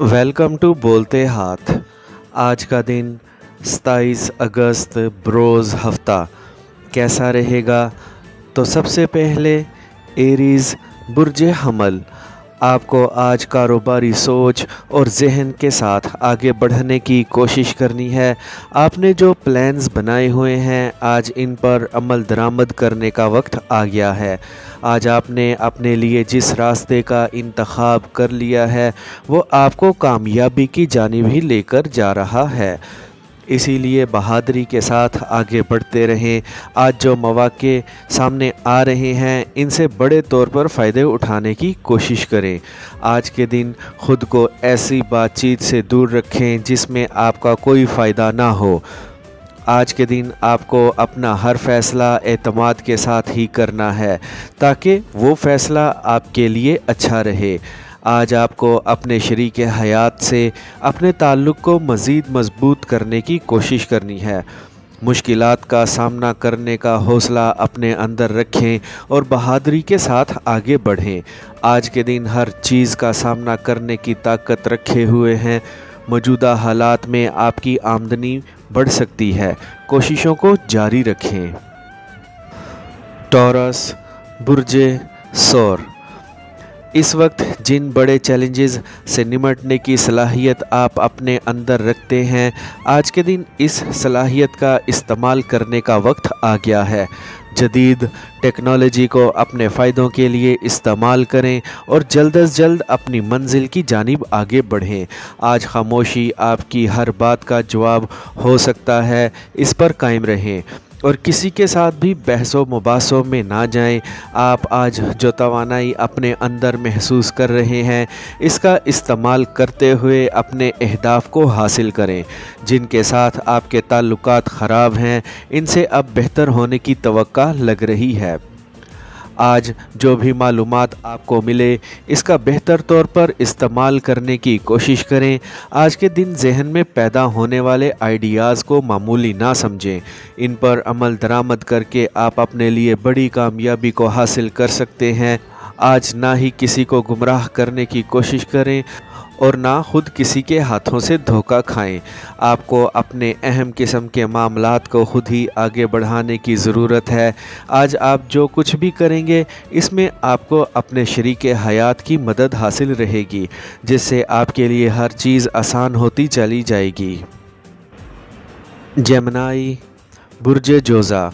Welcome to बोलते हाथ। आज का दिन 27 अगस्त बरोज़ हफ्ता कैसा रहेगा? तो सबसे पहले एरीज़ बुर्ज हमल, आपको आज कारोबारी सोच और जहन के साथ आगे बढ़ने की कोशिश करनी है। आपने जो प्लान्स बनाए हुए हैं आज इन पर अमल दरामद करने का वक्त आ गया है। आज आपने अपने लिए जिस रास्ते का इंतखाब कर लिया है वो आपको कामयाबी की जानिब ही लेकर जा रहा है, इसीलिए बहादुरी के साथ आगे बढ़ते रहें। आज जो मौके सामने आ रहे हैं इनसे बड़े तौर पर फ़ायदे उठाने की कोशिश करें। आज के दिन ख़ुद को ऐसी बातचीत से दूर रखें जिसमें आपका कोई फ़ायदा ना हो। आज के दिन आपको अपना हर फ़ैसला एतमाद के साथ ही करना है ताकि वो फ़ैसला आपके लिए अच्छा रहे। आज आपको अपने शरीक हयात से अपने ताल्लुक़ को मज़ीद मजबूत करने की कोशिश करनी है। मुश्किलात का सामना करने का हौसला अपने अंदर रखें और बहादुरी के साथ आगे बढ़ें। आज के दिन हर चीज़ का सामना करने की ताकत रखे हुए हैं। मौजूदा हालात में आपकी आमदनी बढ़ सकती है, कोशिशों को जारी रखें। टॉरस बुर्ज सौर, इस वक्त जिन बड़े चैलेंजेस से निमटने की सलाहियत आप अपने अंदर रखते हैं, आज के दिन इस सलाहियत का इस्तेमाल करने का वक्त आ गया है। जदीद टेक्नोलॉजी को अपने फ़ायदों के लिए इस्तेमाल करें और जल्द अज जल्द अपनी मंजिल की जानिब आगे बढ़ें। आज खामोशी आपकी हर बात का जवाब हो सकता है, इस पर कायम रहें और किसी के साथ भी बहसों मुबासों में ना जाएं। आप आज जो तवानाई अपने अंदर महसूस कर रहे हैं इसका इस्तेमाल करते हुए अपने अहदाफ को हासिल करें। जिनके साथ आपके ताल्लुकात ख़राब हैं इनसे अब बेहतर होने की तवक्का लग रही है। आज जो भी मालूमात आपको मिले इसका बेहतर तौर पर इस्तेमाल करने की कोशिश करें। आज के दिन जहन में पैदा होने वाले आइडियाज़ को मामूली ना समझें, इन पर अमल दरामद करके आप अपने लिए बड़ी कामयाबी को हासिल कर सकते हैं। आज ना ही किसी को गुमराह करने की कोशिश करें और ना खुद किसी के हाथों से धोखा खाएं। आपको अपने अहम किस्म के मामलात को खुद ही आगे बढ़ाने की ज़रूरत है। आज आप जो कुछ भी करेंगे इसमें आपको अपने शरीक हयात की मदद हासिल रहेगी, जिससे आपके लिए हर चीज़ आसान होती चली जाएगी। जेमिनी बुर्ज जोज़ा,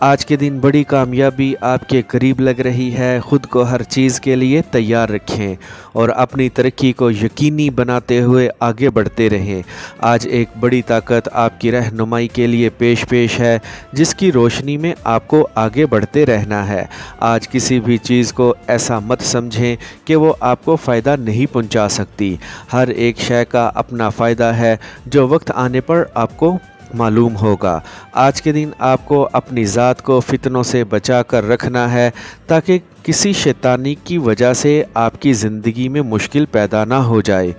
आज के दिन बड़ी कामयाबी आपके करीब लग रही है। ख़ुद को हर चीज़ के लिए तैयार रखें और अपनी तरक्की को यकीनी बनाते हुए आगे बढ़ते रहें। आज एक बड़ी ताकत आपकी रहनुमाई के लिए पेश है जिसकी रोशनी में आपको आगे बढ़ते रहना है। आज किसी भी चीज़ को ऐसा मत समझें कि वो आपको फ़ायदा नहीं पहुंचा सकती। हर एक शय का अपना फ़ायदा है जो वक्त आने पर आपको मालूम होगा। आज के दिन आपको अपनी ज़ात को फितनों से बचा कर रखना है ताकि किसी शैतानी की वजह से आपकी ज़िंदगी में मुश्किल पैदा ना हो जाए।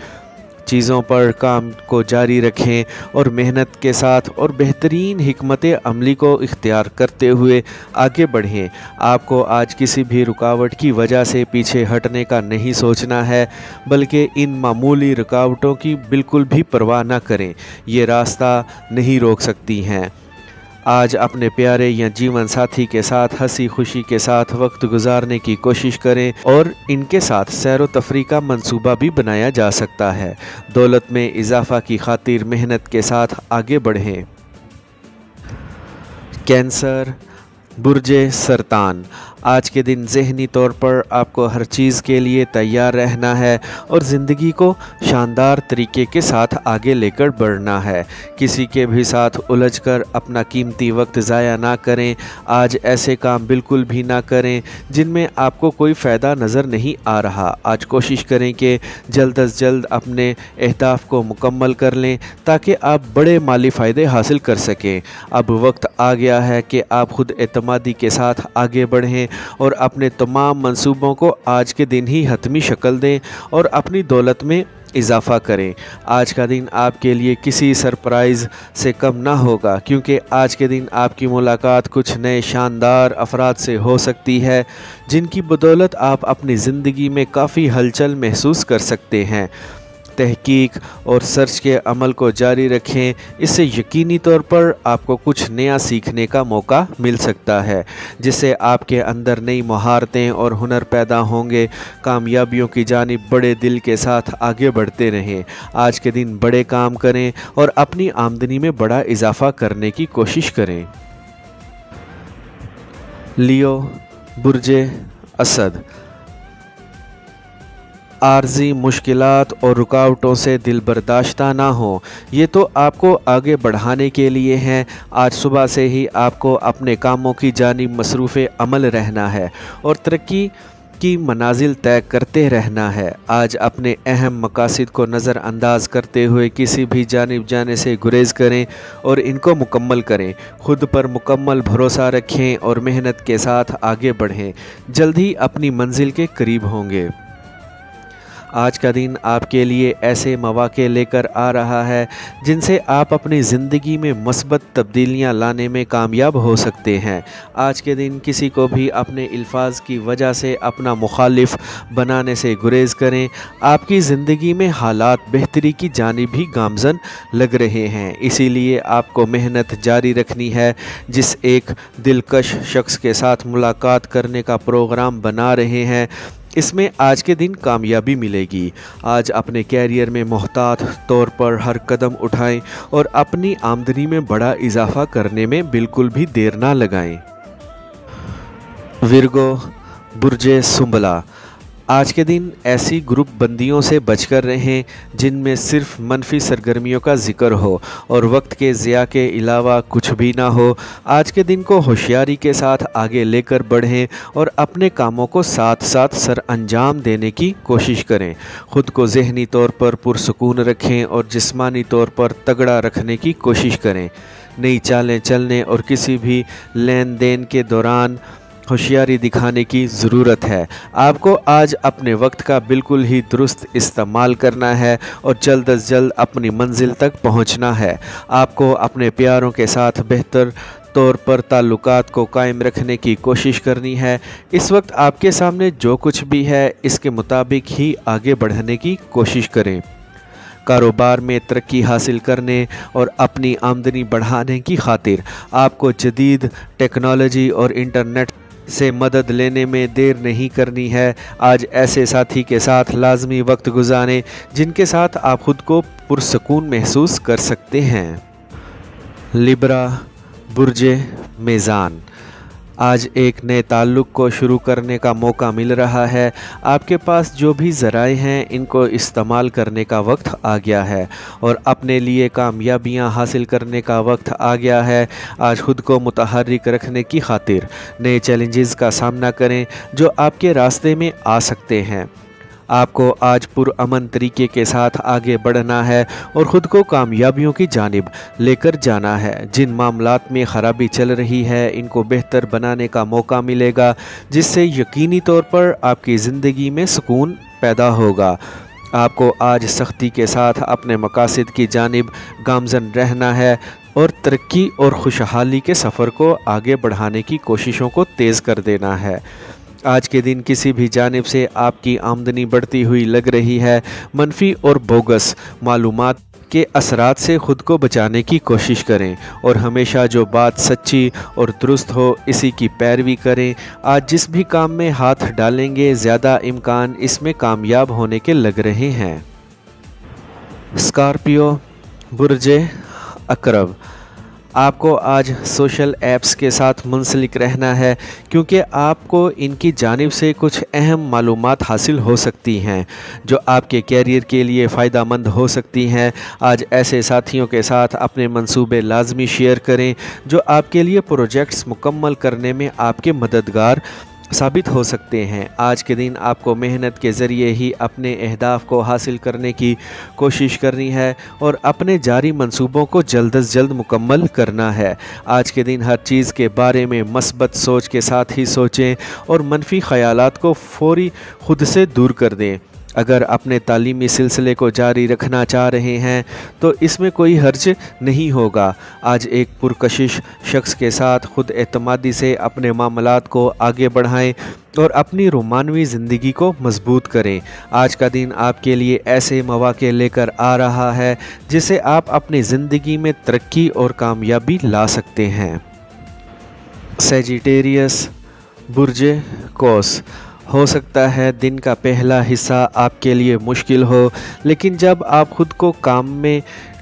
चीज़ों पर काम को जारी रखें और मेहनत के साथ और बेहतरीन हिकमत अमली को इख्तियार करते हुए आगे बढ़ें। आपको आज किसी भी रुकावट की वजह से पीछे हटने का नहीं सोचना है, बल्कि इन मामूली रुकावटों की बिल्कुल भी परवाह ना करें, ये रास्ता नहीं रोक सकती हैं। आज अपने प्यारे या जीवन साथी के साथ हंसी खुशी के साथ वक्त गुजारने की कोशिश करें और इनके साथ सैर व तफरी का मंसूबा भी बनाया जा सकता है। दौलत में इजाफ़ा की खातिर मेहनत के साथ आगे बढ़ें। कैंसर बुर्ज सरतान, आज के दिन ज़हनी तौर पर आपको हर चीज़ के लिए तैयार रहना है और ज़िंदगी को शानदार तरीके के साथ आगे लेकर बढ़ना है। किसी के भी साथ उलझकर अपना कीमती वक्त ज़ाया ना करें। आज ऐसे काम बिल्कुल भी ना करें जिनमें आपको कोई फ़ायदा नज़र नहीं आ रहा। आज कोशिश करें कि जल्द अज जल्द अपने अहदाफ को मुकम्मल कर लें ताकि आप बड़े माली फ़ायदे हासिल कर सकें। अब वक्त आ गया है कि आप खुद एतमादी के साथ आगे बढ़ें और अपने तमाम मंसूबों को आज के दिन ही हतमी शक्ल दें और अपनी दौलत में इजाफ़ा करें। आज का दिन आपके लिए किसी सरप्राइज़ से कम ना होगा, क्योंकि आज के दिन आपकी मुलाकात कुछ नए शानदार अफराद से हो सकती है जिनकी बदौलत आप अपनी ज़िंदगी में काफ़ी हलचल महसूस कर सकते हैं। तहकीक और सर्च के अमल को जारी रखें। इससे यकीनी तौर पर आपको कुछ नया सीखने का मौका मिल सकता है, जिससे आपके अंदर नई महारतें और हुनर पैदा होंगे। कामयाबियों की जानिब बड़े दिल के साथ आगे बढ़ते रहें। आज के दिन बड़े काम करें और अपनी आमदनी में बड़ा इजाफा करने की कोशिश करें। लियो, बुर्जे असद। आर्जी मुश्किलात और रुकावटों से दिल बर्दाश्ता ना हो, ये तो आपको आगे बढ़ाने के लिए हैं। आज सुबह से ही आपको अपने कामों की जानिब मसरूफ़ अमल रहना है और तरक्की की मनाजिल तय करते रहना है। आज अपने अहम मकासद को नज़रअंदाज करते हुए किसी भी जानिब जाने से गुरेज करें और इनको मुकम्मल करें। खुद पर मुकम्मल भरोसा रखें और मेहनत के साथ आगे बढ़ें। जल्द ही अपनी मंजिल के करीब होंगे। आज का दिन आपके लिए ऐसे मौके लेकर आ रहा है जिनसे आप अपनी ज़िंदगी में मस्बत तब्दीलियां लाने में कामयाब हो सकते हैं। आज के दिन किसी को भी अपने अल्फाज की वजह से अपना मुखालिफ बनाने से गुरेज करें। आपकी ज़िंदगी में हालात बेहतरी की जानिब भी गामज़न लग रहे हैं, इसीलिए आपको मेहनत जारी रखनी है। जिस एक दिलकश शख्स के साथ मुलाकात करने का प्रोग्राम बना रहे हैं, इसमें आज के दिन कामयाबी मिलेगी। आज अपने कैरियर में मोहतात तौर पर हर कदम उठाएं और अपनी आमदनी में बड़ा इजाफा करने में बिल्कुल भी देर ना लगाएं। विर्गो, बुर्जे सुंबला। आज के दिन ऐसी ग्रुप बंदियों से बचकर रहें जिनमें सिर्फ मनफी सरगर्मियों का जिक्र हो और वक्त के ज़िया के अलावा कुछ भी ना हो। आज के दिन को होशियारी के साथ आगे लेकर बढ़ें और अपने कामों को साथ साथ सर अंजाम देने की कोशिश करें। ख़ुद को ज़हनी तौर पर पुरसकून रखें और जिस्मानी तौर पर तगड़ा रखने की कोशिश करें। नई चालें चलने और किसी भी लेन देन के दौरान होशियारी दिखाने की ज़रूरत है। आपको आज अपने वक्त का बिल्कुल ही दुरुस्त इस्तेमाल करना है और जल्द अज जल्द अपनी मंजिल तक पहुंचना है। आपको अपने प्यारों के साथ बेहतर तौर पर ताल्लुकात को कायम रखने की कोशिश करनी है। इस वक्त आपके सामने जो कुछ भी है, इसके मुताबिक ही आगे बढ़ने की कोशिश करें। कारोबार में तरक्की हासिल करने और अपनी आमदनी बढ़ाने की खातिर आपको जदीद टेक्नोलॉजी और इंटरनेट से मदद लेने में देर नहीं करनी है। आज ऐसे साथी के साथ लाजमी वक्त गुजारें जिनके साथ आप खुद को पुरसकून महसूस कर सकते हैं। लिब्रा, बुर्जे मीज़ान। आज एक नए ताल्लुक़ को शुरू करने का मौका मिल रहा है। आपके पास जो भी ज़राए हैं, इनको इस्तेमाल करने का वक्त आ गया है और अपने लिए कामयाबियां हासिल करने का वक्त आ गया है। आज खुद को मुतहर्रिक रखने की खातिर नए चैलेंजेस का सामना करें जो आपके रास्ते में आ सकते हैं। आपको आज पुरअमन तरीके के साथ आगे बढ़ना है और ख़ुद को कामयाबियों की जानिब लेकर जाना है। जिन मामलात में ख़राबी चल रही है, इनको बेहतर बनाने का मौका मिलेगा, जिससे यकीनी तौर पर आपकी ज़िंदगी में सुकून पैदा होगा। आपको आज सख्ती के साथ अपने मकासद की जानिब गामज़न रहना है और तरक्की और खुशहाली के सफ़र को आगे बढ़ाने की कोशिशों को तेज़ कर देना है। आज के दिन किसी भी जानिब से आपकी आमदनी बढ़ती हुई लग रही है, मनफी और बोगस मालूमात के असरात से ख़ुद को बचाने की कोशिश करें और हमेशा जो बात सच्ची और दुरुस्त हो, इसी की पैरवी करें। आज जिस भी काम में हाथ डालेंगे, ज़्यादा इम्कान इसमें कामयाब होने के लग रहे हैं। स्कॉर्पियो, बुर्जे अकरब। आपको आज सोशल ऐप्स के साथ मुंसलिक रहना है क्योंकि आपको इनकी जानिब से कुछ अहम मालूमात हासिल हो सकती हैं जो आपके कैरियर के लिए फ़ायदा मंद हो सकती हैं। आज ऐसे साथियों के साथ अपने मंसूबे लाजमी शेयर करें जो आपके लिए प्रोजेक्ट्स मुकम्मल करने में आपके मददगार साबित हो सकते हैं। आज के दिन आपको मेहनत के ज़रिए ही अपने अहदाफ को हासिल करने की कोशिश करनी है और अपने जारी मंसूबों को जल्द अज जल्द मुकम्मल करना है। आज के दिन हर चीज़ के बारे में मस्बत सोच के साथ ही सोचें और मनफी ख़यालात को फ़ौरी खुद से दूर कर दें। अगर अपने तालीमी सिलसिले को जारी रखना चाह रहे हैं तो इसमें कोई हर्ज नहीं होगा। आज एक पुरकशिश शख्स के साथ खुद एतमादी से अपने मामलात को आगे बढ़ाएं और अपनी रोमानवी ज़िंदगी को मजबूत करें। आज का दिन आपके लिए ऐसे मौके लेकर आ रहा है जिसे आप अपनी ज़िंदगी में तरक्की और कामयाबी ला सकते हैं। सैजिटेरियस, बुर्जे कौस। हो सकता है दिन का पहला हिस्सा आपके लिए मुश्किल हो, लेकिन जब आप खुद को काम में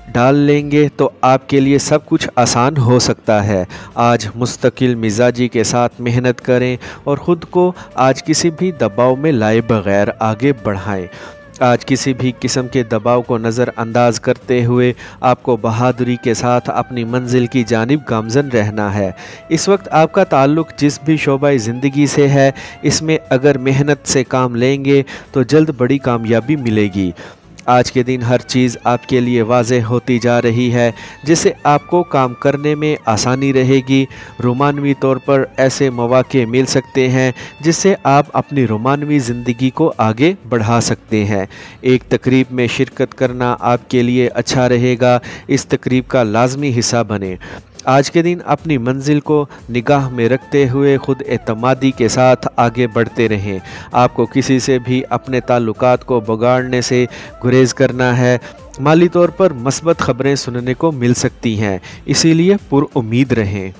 डाल लेंगे तो आपके लिए सब कुछ आसान हो सकता है। आज मुस्तकिल मिजाजी के साथ मेहनत करें और ख़ुद को आज किसी भी दबाव में लाए बगैर आगे बढ़ाएं। आज किसी भी किस्म के दबाव को नज़रअंदाज करते हुए आपको बहादुरी के साथ अपनी मंजिल की जानिब गामज़न रहना है। इस वक्त आपका ताल्लुक़ जिस भी शोबा ज़िंदगी से है, इसमें अगर मेहनत से काम लेंगे तो जल्द बड़ी कामयाबी मिलेगी। आज के दिन हर चीज़ आपके लिए वाज़ेह होती जा रही है, जिससे आपको काम करने में आसानी रहेगी। रोमानवी तौर पर ऐसे मौके मिल सकते हैं जिससे आप अपनी रोमानवी ज़िंदगी को आगे बढ़ा सकते हैं। एक तकरीब में शिरकत करना आपके लिए अच्छा रहेगा। इस तकरीब का लाजमी हिस्सा बने। आज के दिन अपनी मंजिल को निगाह में रखते हुए खुद एतमादी के साथ आगे बढ़ते रहें। आपको किसी से भी अपने ताल्लुकात को बिगाड़ने से गुरेज करना है। माली तौर पर मस्बत ख़बरें सुनने को मिल सकती हैं, इसीलिए पुरुम्मीद रहें।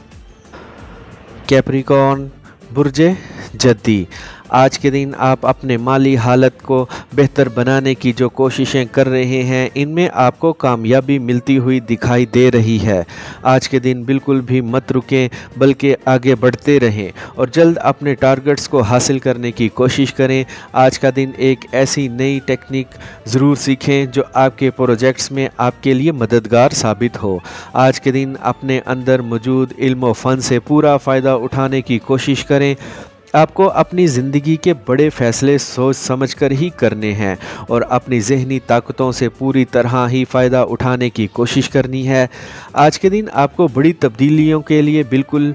कैप्रिकॉर्न, बुर्जे जद्दी। आज के दिन आप अपने माली हालत को बेहतर बनाने की जो कोशिशें कर रहे हैं, इनमें आपको कामयाबी मिलती हुई दिखाई दे रही है। आज के दिन बिल्कुल भी मत रुकें, बल्कि आगे बढ़ते रहें और जल्द अपने टारगेट्स को हासिल करने की कोशिश करें। आज का दिन एक ऐसी नई टेक्निक ज़रूर सीखें जो आपके प्रोजेक्ट्स में आपके लिए मददगार साबित हो। आज के दिन अपने अंदर मौजूद इल्म व फ़न से पूरा फ़ायदा उठाने की कोशिश करें। आपको अपनी ज़िंदगी के बड़े फ़ैसले सोच समझकर ही करने हैं और अपनी ज़हनी ताकतों से पूरी तरह ही फ़ायदा उठाने की कोशिश करनी है। आज के दिन आपको बड़ी तब्दीलियों के लिए बिल्कुल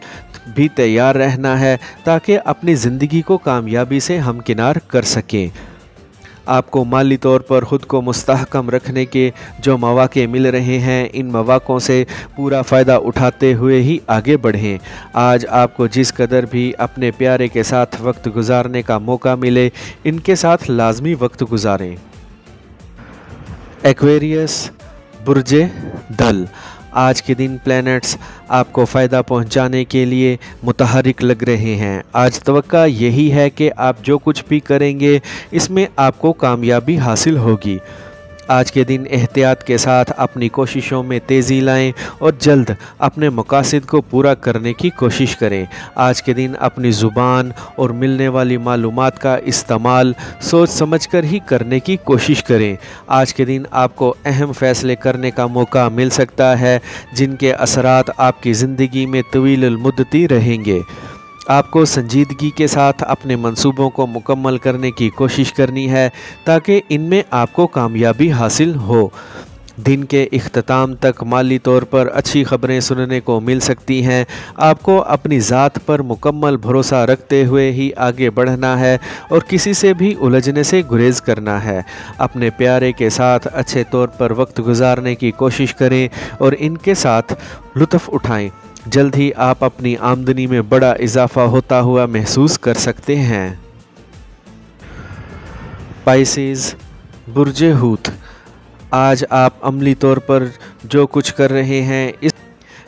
भी तैयार रहना है ताकि अपनी ज़िंदगी को कामयाबी से हमकिनार कर सकें। आपको माली तौर पर ख़ुद को मुस्तहकम रखने के जो मौके मिल रहे हैं, इन मौक़ों से पूरा फ़ायदा उठाते हुए ही आगे बढ़ें। आज आपको जिस कदर भी अपने प्यारे के साथ वक्त गुजारने का मौका मिले, इनके साथ लाजमी वक्त गुजारें। एक्वेरियस, बुर्जे दल। आज के दिन प्लैनेट्स आपको फ़ायदा पहुंचाने के लिए मुतहरिक लग रहे हैं। आज तवक्का यही है कि आप जो कुछ भी करेंगे इसमें आपको कामयाबी हासिल होगी। आज के दिन एहतियात के साथ अपनी कोशिशों में तेज़ी लाएं और जल्द अपने मकासद को पूरा करने की कोशिश करें। आज के दिन अपनी ज़ुबान और मिलने वाली मालूमात का इस्तेमाल सोच समझकर ही करने की कोशिश करें। आज के दिन आपको अहम फ़ैसले करने का मौका मिल सकता है जिनके असरात आपकी ज़िंदगी में तवील मुद्दती रहेंगे। आपको संजीदगी के साथ अपने मंसूबों को मुकम्मल करने की कोशिश करनी है ताकि इनमें आपको कामयाबी हासिल हो। दिन के इख्तिताम तक माली तौर पर अच्छी खबरें सुनने को मिल सकती हैं। आपको अपनी ज़ात पर मुकम्मल भरोसा रखते हुए ही आगे बढ़ना है और किसी से भी उलझने से गुरेज करना है। अपने प्यारे के साथ अच्छे तौर पर वक्त गुजारने की कोशिश करें और इनके साथ लुत्फ़ उठाएं। जल्द ही आप अपनी आमदनी में बड़ा इजाफा होता हुआ महसूस कर सकते हैं। पाइसेस, बुर्जे हूत। आज आप अमली तौर पर जो कुछ कर रहे हैं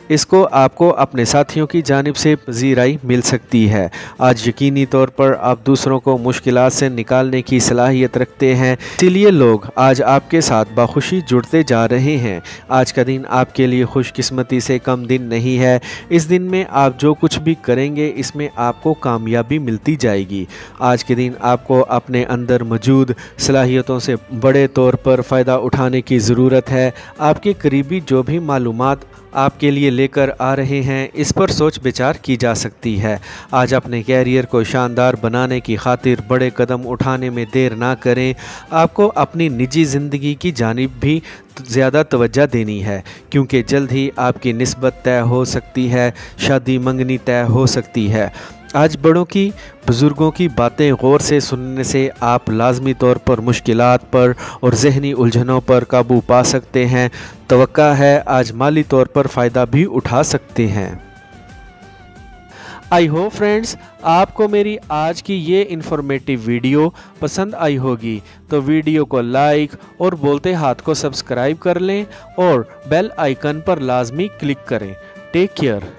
इसको आपको अपने साथियों की जानिब से पजीराई मिल सकती है। आज यकीनी तौर पर आप दूसरों को मुश्किलात से निकालने की सलाहियत रखते हैं, इसीलिए लोग आज आपके साथ बाखुशी जुड़ते जा रहे हैं। आज का दिन आपके लिए खुशकिस्मती से कम दिन नहीं है। इस दिन में आप जो कुछ भी करेंगे इसमें आपको कामयाबी मिलती जाएगी। आज के दिन आपको अपने अंदर मौजूद सलाहियतों से बड़े तौर पर फ़ायदा उठाने की ज़रूरत है। आपके करीबी जो भी मालूमात आपके लिए लेकर आ रहे हैं, इस पर सोच विचार की जा सकती है। आज अपने कैरियर को शानदार बनाने की खातिर बड़े कदम उठाने में देर ना करें। आपको अपनी निजी ज़िंदगी की जानिब भी ज़्यादा तवज्जो देनी है, क्योंकि जल्द ही आपकी निस्बत तय हो सकती है, शादी मंगनी तय हो सकती है। आज बड़ों की, बुज़ुर्गों की बातें गौर से सुनने से आप लाज़मी तौर पर मुश्किलात पर और ज़हनी उलझनों पर काबू पा सकते हैं। तवक्का है आज माली तौर पर फ़ायदा भी उठा सकते हैं। आई होप फ्रेंड्स आपको मेरी आज की ये इन्फॉर्मेटिव वीडियो पसंद आई होगी, तो वीडियो को लाइक और बोलते हाथ को सब्सक्राइब कर लें और बेल आइकन पर लाजमी क्लिक करें। Take care.